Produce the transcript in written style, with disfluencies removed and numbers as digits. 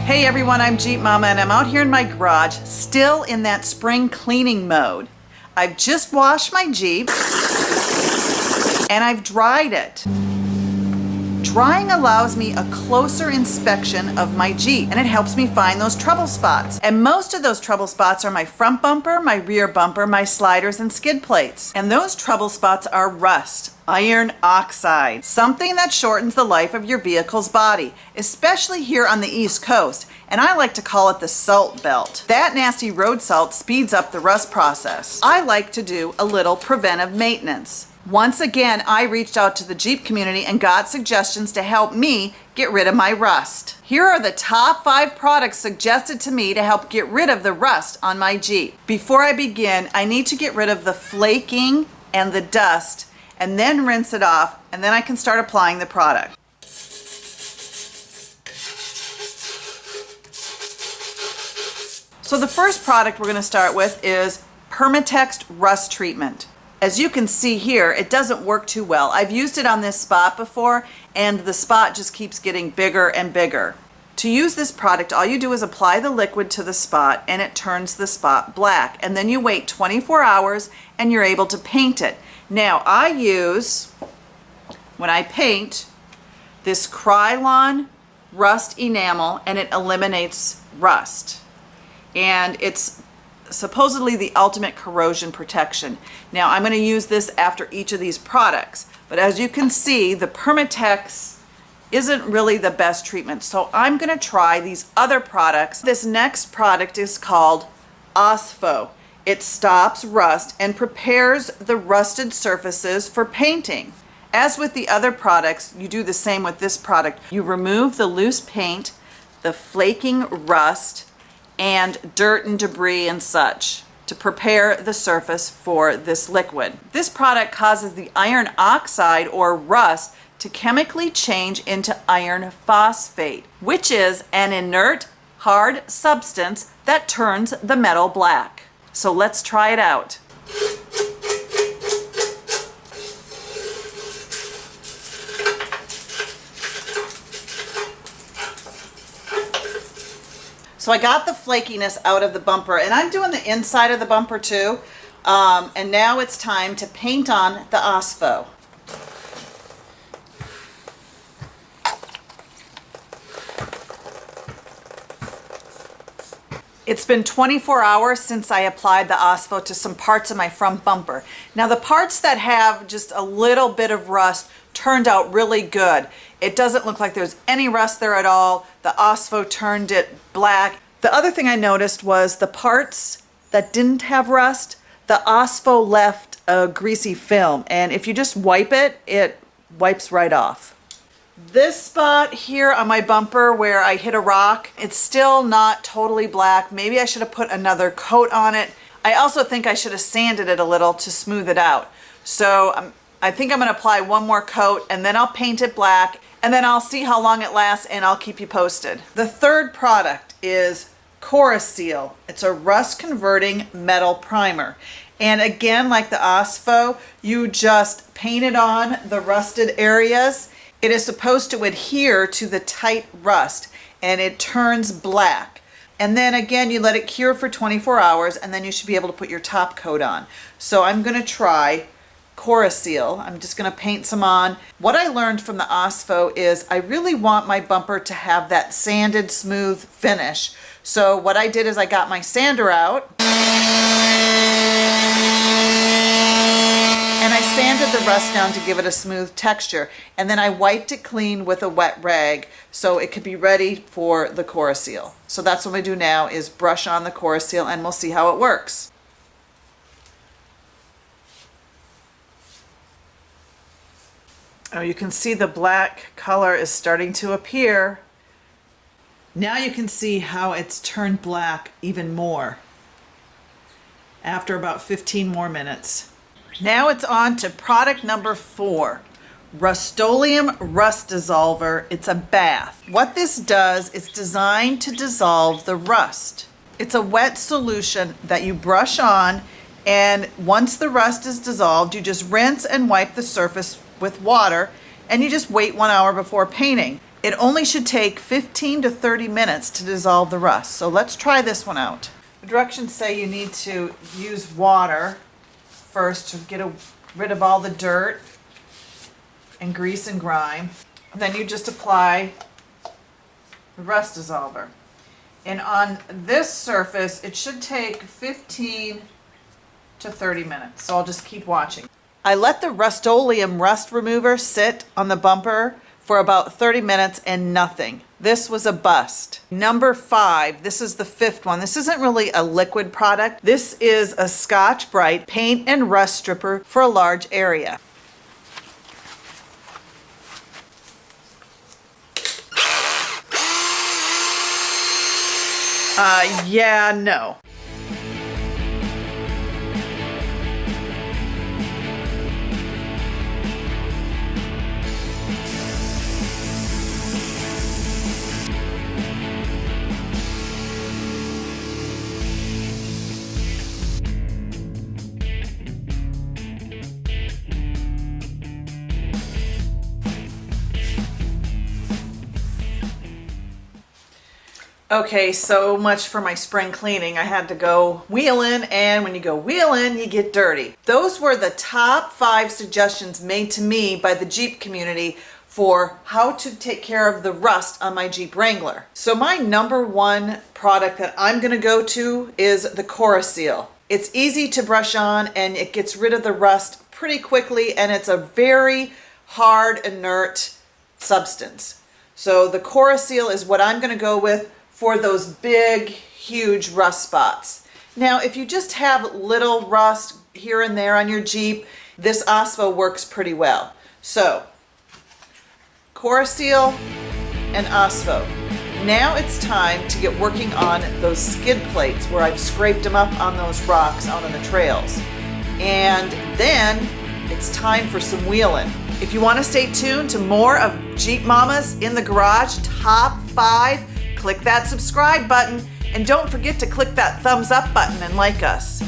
Hey everyone, I'm Jeep Mama and I'm out here in my garage, still in that spring cleaning mode. I've just washed my Jeep and I've dried it. Drying allows me a closer inspection of my Jeep and it helps me find those trouble spots. And most of those trouble spots are my front bumper, my rear bumper, my sliders and skid plates. And those trouble spots are rust, iron oxide, something that shortens the life of your vehicle's body, especially here on the East Coast. And I like to call it the salt belt. That nasty road salt speeds up the rust process. I like to do a little preventive maintenance. Once again, I reached out to the Jeep community and got suggestions to help me get rid of my rust. Here are the top 5 products suggested to me to help get rid of the rust on my Jeep. Before I begin, I need to get rid of the flaking and the dust and then rinse it off, and then I can start applying the product. So the first product we're going to start with is Perma Rust Treatment. As you can see here, it doesn't work too well. I've used it on this spot before and the spot just keeps getting bigger and bigger. To use this product, all you do is apply the liquid to the spot and it turns the spot black. And then you wait 24 hours and you're able to paint it. Now I use, when I paint, this Krylon rust enamel and it eliminates rust. And it's supposedly the ultimate corrosion protection. Now I'm going to use this after each of these products, but as you can see, the Perma isn't really the best treatment, so I'm going to try these other products. This next product is called Ospho. It stops rust and prepares the rusted surfaces for painting. As with the other products, you do the same with this product. You remove the loose paint, the flaking rust, and dirt and debris and such to prepare the surface for this liquid. This product causes the iron oxide or rust to chemically change into iron phosphate, which is an inert, hard substance that turns the metal black. So let's try it out. So I got the flakiness out of the bumper and I'm doing the inside of the bumper too. And now it's time to paint on the Ospho. It's been 24 hours since I applied the Ospho to some parts of my front bumper. Now the parts that have just a little bit of rust turned out really good. It doesn't look like there's any rust there at all. The Ospho turned it black. The other thing I noticed was the parts that didn't have rust, the Ospho left a greasy film, and if you just wipe it, it wipes right off. This spot here on my bumper where I hit a rock, it's still not totally black. Maybe I should have put another coat on it. I also think I should have sanded it a little to smooth it out. So I think I'm going to apply one more coat and then I'll paint it black and then I'll see how long it lasts and I'll keep you posted. The third product is Cora Steel. It's a rust converting metal primer. And again, like the Ospho, you just paint it on the rusted areas. It is supposed to adhere to the tight rust and it turns black. And then again, you let it cure for 24 hours and then you should be able to put your top coat on. So I'm going to try Cora Steel. I'm just going to paint some on. What I learned from the Ospho is I really want my bumper to have that sanded, smooth finish. So what I did is I got my sander out and I sanded the rust down to give it a smooth texture. And then I wiped it clean with a wet rag so it could be ready for the Cora Steel. So that's what I do now is brush on the Cora Steel and we'll see how it works. Oh, you can see the black color is starting to appear. Now you can see how it's turned black even more after about 15 more minutes. Now it's on to product number 4, Rust-Oleum Rust Dissolver. It's a bath. What this does is designed to dissolve the rust. It's a wet solution that you brush on, and once the rust is dissolved, you just rinse and wipe the surface with water and you just wait 1 hour before painting. It only should take 15 to 30 minutes to dissolve the rust. So let's try this one out. The directions say you need to use water first to get rid of all the dirt and grease and grime. And then you just apply the rust dissolver. And on this surface, it should take 15 to 30 minutes. So I'll just keep watching. I let the Rust-Oleum rust remover sit on the bumper for about 30 minutes and nothing. This was a bust. Number 5, this is the 5th one. This isn't really a liquid product. This is a Scotch-Brite paint and rust stripper for a large area. Yeah, no. Okay, so much for my spring cleaning. I had to go wheeling, and when you go wheeling, you get dirty. Those were the top 5 suggestions made to me by the Jeep community for how to take care of the rust on my Jeep Wrangler. So my number 1 product that I'm gonna go to is the Cora Steel. It's easy to brush on and it gets rid of the rust pretty quickly, and it's a very hard, inert substance. So the Cora Steel is what I'm gonna go with for those big, huge rust spots. Now, if you just have little rust here and there on your Jeep, this Osmo works pretty well. So, Cora Steel and Osmo. Now it's time to get working on those skid plates where I've scraped them up on those rocks out on the trails. And then it's time for some wheeling. If you want to stay tuned to more of Jeep Mamas in the Garage Top 5, click that subscribe button, and don't forget to click that thumbs up button and like us.